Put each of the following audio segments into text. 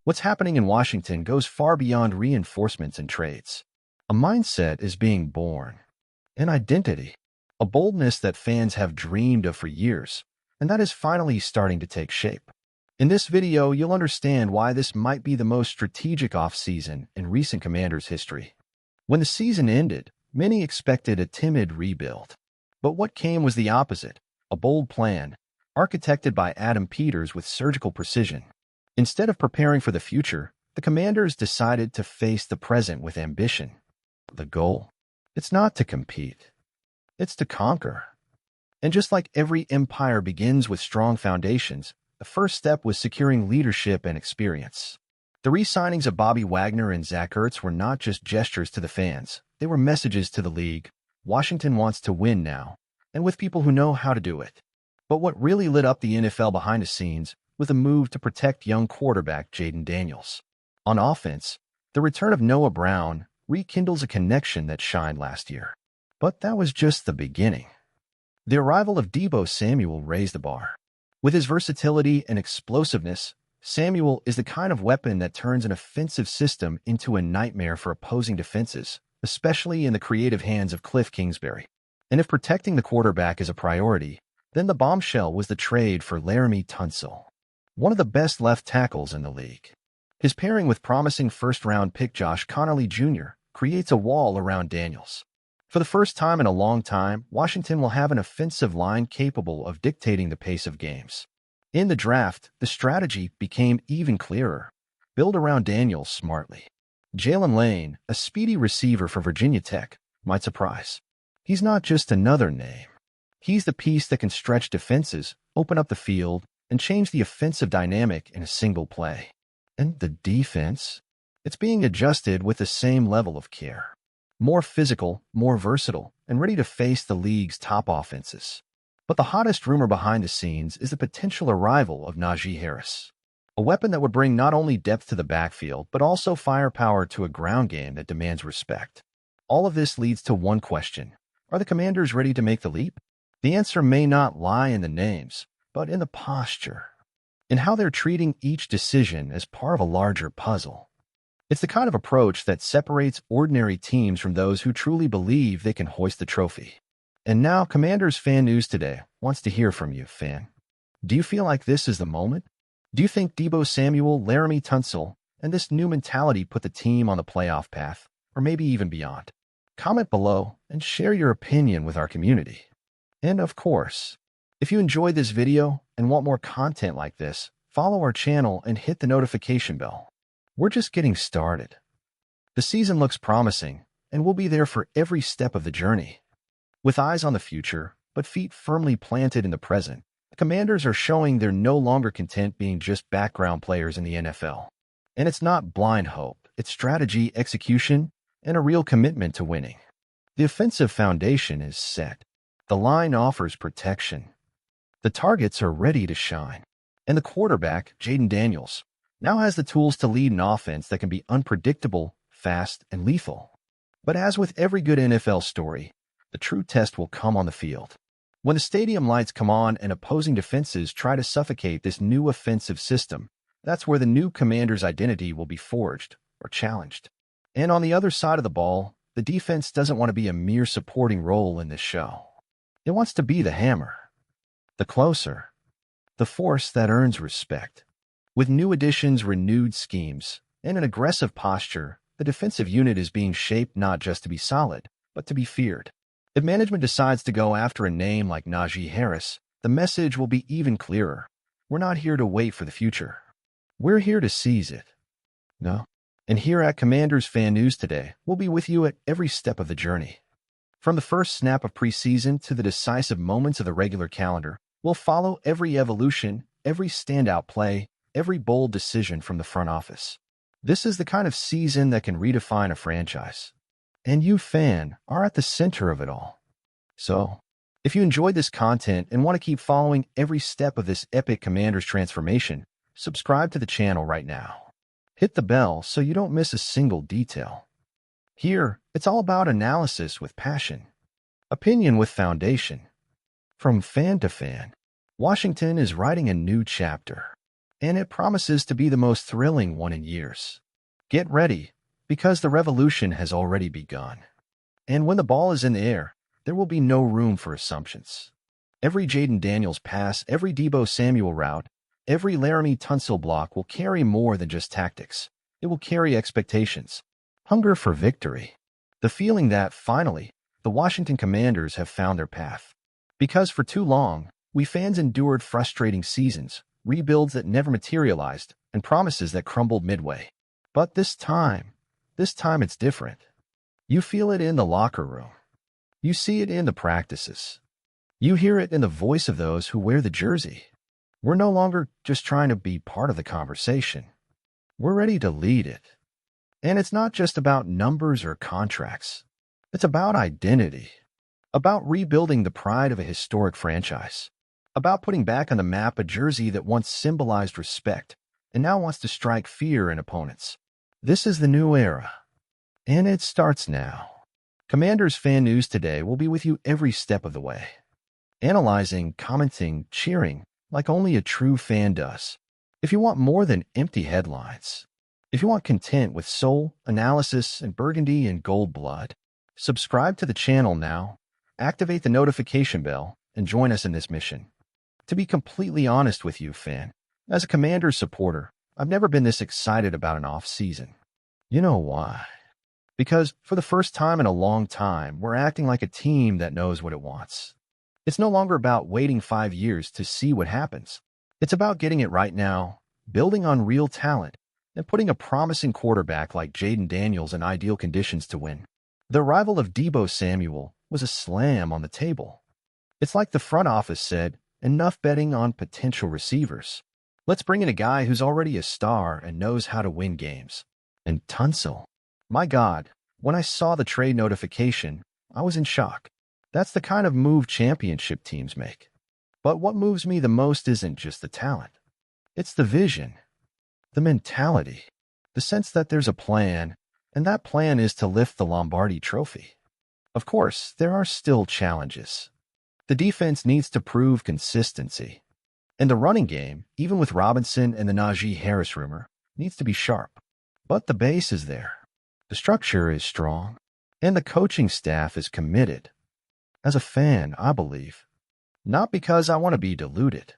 What's happening in Washington goes far beyond reinforcements and trades. A mindset is being born, an identity, a boldness that fans have dreamed of for years, and that is finally starting to take shape. In this video, you'll understand why this might be the most strategic offseason in recent Commanders' history. When the season ended, many expected a timid rebuild. But what came was the opposite, a bold plan, architected by Adam Peters with surgical precision. Instead of preparing for the future, the Commanders decided to face the present with ambition. The goal? It's not to compete. It's to conquer. And just like every empire begins with strong foundations, the first step was securing leadership and experience. The re-signings of Bobby Wagner and Zach Ertz were not just gestures to the fans. They were messages to the league. Washington wants to win now, and with people who know how to do it. But what really lit up the NFL behind the scenes was a move to protect young quarterback Jayden Daniels. On offense, the return of Noah Brown rekindles a connection that shined last year. But that was just the beginning. The arrival of Deebo Samuel raised the bar. With his versatility and explosiveness, Samuel is the kind of weapon that turns an offensive system into a nightmare for opposing defenses, especially in the creative hands of Cliff Kingsbury. And if protecting the quarterback is a priority, then the bombshell was the trade for Laremy Tunsil, one of the best left tackles in the league. His pairing with promising first-round pick Josh Connolly Jr. creates a wall around Daniels. For the first time in a long time, Washington will have an offensive line capable of dictating the pace of games. In the draft, the strategy became even clearer. Build around Daniels smartly. Jalen Lane, a speedy receiver for Virginia Tech, might surprise. He's not just another name. He's the piece that can stretch defenses, open up the field, and change the offensive dynamic in a single play. And the defense? It's being adjusted with the same level of care. More physical, more versatile, and ready to face the league's top offenses. But the hottest rumor behind the scenes is the potential arrival of Najee Harris, a weapon that would bring not only depth to the backfield, but also firepower to a ground game that demands respect. All of this leads to one question. Are the Commanders ready to make the leap? The answer may not lie in the names, but in the posture, in how they're treating each decision as part of a larger puzzle. It's the kind of approach that separates ordinary teams from those who truly believe they can hoist the trophy. And now, Commanders Fan News Today wants to hear from you, fan. Do you feel like this is the moment? Do you think Deebo Samuel, Laremy Tunsil, and this new mentality put the team on the playoff path, or maybe even beyond? Comment below and share your opinion with our community. And of course, if you enjoyed this video and want more content like this, follow our channel and hit the notification bell. We're just getting started. The season looks promising, and we'll be there for every step of the journey. With eyes on the future, but feet firmly planted in the present, the Commanders are showing they're no longer content being just background players in the NFL. And it's not blind hope, it's strategy, execution, and a real commitment to winning. The offensive foundation is set. The line offers protection. The targets are ready to shine. And the quarterback, Jayden Daniels, now has the tools to lead an offense that can be unpredictable, fast, and lethal. But as with every good NFL story, the true test will come on the field. When the stadium lights come on and opposing defenses try to suffocate this new offensive system, that's where the new Commander's identity will be forged or challenged. And on the other side of the ball, the defense doesn't want to be a mere supporting role in this show. It wants to be the hammer, the closer, the force that earns respect. With new additions, renewed schemes, and an aggressive posture, the defensive unit is being shaped not just to be solid, but to be feared. If management decides to go after a name like Najee Harris, the message will be even clearer. We're not here to wait for the future. We're here to seize it. No? And here at Commanders Fan News Today, we'll be with you at every step of the journey. From the first snap of preseason to the decisive moments of the regular calendar, we'll follow every evolution, every standout play, every bold decision from the front office. This is the kind of season that can redefine a franchise. And you, fan, are at the center of it all. So, if you enjoyed this content and want to keep following every step of this epic Commander's transformation, subscribe to the channel right now. Hit the bell so you don't miss a single detail. Here, it's all about analysis with passion, opinion with foundation. From fan to fan, Washington is writing a new chapter. and it promises to be the most thrilling one in years. Get ready, because the revolution has already begun. And when the ball is in the air, there will be no room for assumptions. Every Jaden Daniels pass, every Deebo Samuel route, every Laramie Tunsil block will carry more than just tactics. It will carry expectations, hunger for victory, the feeling that, finally, the Washington Commanders have found their path. Because for too long, we fans endured frustrating seasons, rebuilds that never materialized, and promises that crumbled midway. But this time it's different. You feel it in the locker room. You see it in the practices. You hear it in the voice of those who wear the jersey. We're no longer just trying to be part of the conversation. We're ready to lead it. And it's not just about numbers or contracts. It's about identity, about rebuilding the pride of a historic franchise, about putting back on the map a jersey that once symbolized respect and now wants to strike fear in opponents. This is the new era, and it starts now. Commanders Fan News Today will be with you every step of the way, analyzing, commenting, cheering like only a true fan does. If you want more than empty headlines, if you want content with soul, analysis, and burgundy and gold blood, subscribe to the channel now, activate the notification bell, and join us in this mission. To be completely honest with you, fan, as a Commanders supporter, I've never been this excited about an off-season. You know why? Because for the first time in a long time, we're acting like a team that knows what it wants. It's no longer about waiting 5 years to see what happens. It's about getting it right now, building on real talent, and putting a promising quarterback like Jaden Daniels in ideal conditions to win. The arrival of Deebo Samuel was a slam on the table. It's like the front office said, enough betting on potential receivers. Let's bring in a guy who's already a star and knows how to win games. And Tunsil. My God, when I saw the trade notification, I was in shock. That's the kind of move championship teams make. But what moves me the most isn't just the talent. It's the vision, the mentality, the sense that there's a plan, and that plan is to lift the Lombardi Trophy. Of course, there are still challenges. The defense needs to prove consistency. And the running game, even with Robinson and the Najee Harris rumor, needs to be sharp. But the base is there. The structure is strong. And the coaching staff is committed. As a fan, I believe. Not because I want to be deluded,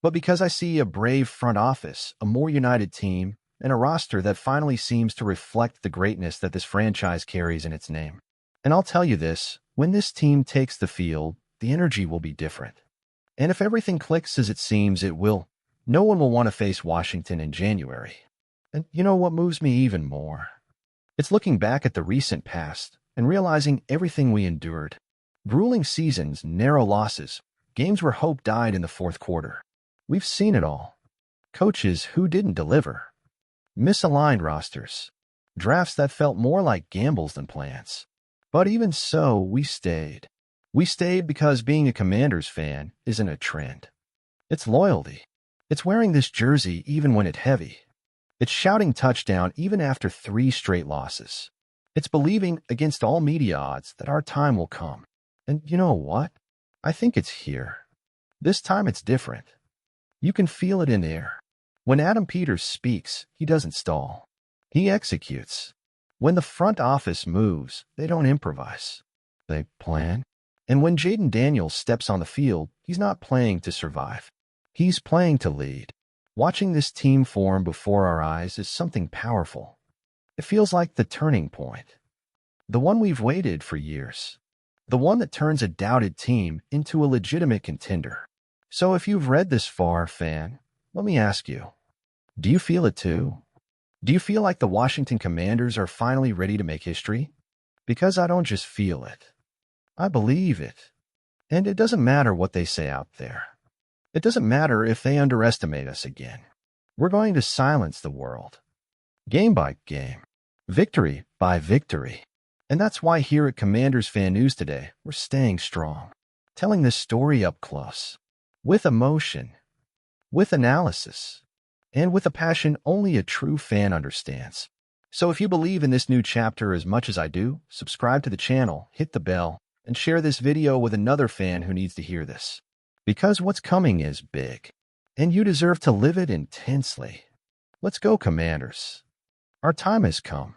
but because I see a brave front office, a more united team, and a roster that finally seems to reflect the greatness that this franchise carries in its name. And I'll tell you this, when this team takes the field, the energy will be different. And if everything clicks as it seems it will, no one will want to face Washington in January. And you know what moves me even more? It's looking back at the recent past and realizing everything we endured. Grueling seasons, narrow losses, games where hope died in the fourth quarter. We've seen it all. Coaches who didn't deliver. Misaligned rosters. Drafts that felt more like gambles than plans. But even so, we stayed. We stayed because being a Commanders fan isn't a trend. It's loyalty. It's wearing this jersey even when it's heavy. It's shouting touchdown even after 3 straight losses. It's believing against all media odds that our time will come. And you know what? I think it's here. This time it's different. You can feel it in the air. When Adam Peters speaks, he doesn't stall. He executes. When the front office moves, they don't improvise. They plan. And when Jaden Daniels steps on the field, he's not playing to survive. He's playing to lead. Watching this team form before our eyes is something powerful. It feels like the turning point. The one we've waited for years. The one that turns a doubted team into a legitimate contender. So if you've read this far, fan, let me ask you, do you feel it too? Do you feel like the Washington Commanders are finally ready to make history? Because I don't just feel it. I believe it. And it doesn't matter what they say out there. It doesn't matter if they underestimate us again. We're going to silence the world. Game by game. Victory by victory. And that's why here at Commanders Fan News Today, we're staying strong. Telling this story up close. With emotion. With analysis. And with a passion only a true fan understands. So if you believe in this new chapter as much as I do, subscribe to the channel, hit the bell, and share this video with another fan who needs to hear this. Because what's coming is big. and you deserve to live it intensely. Let's go, Commanders. Our time has come.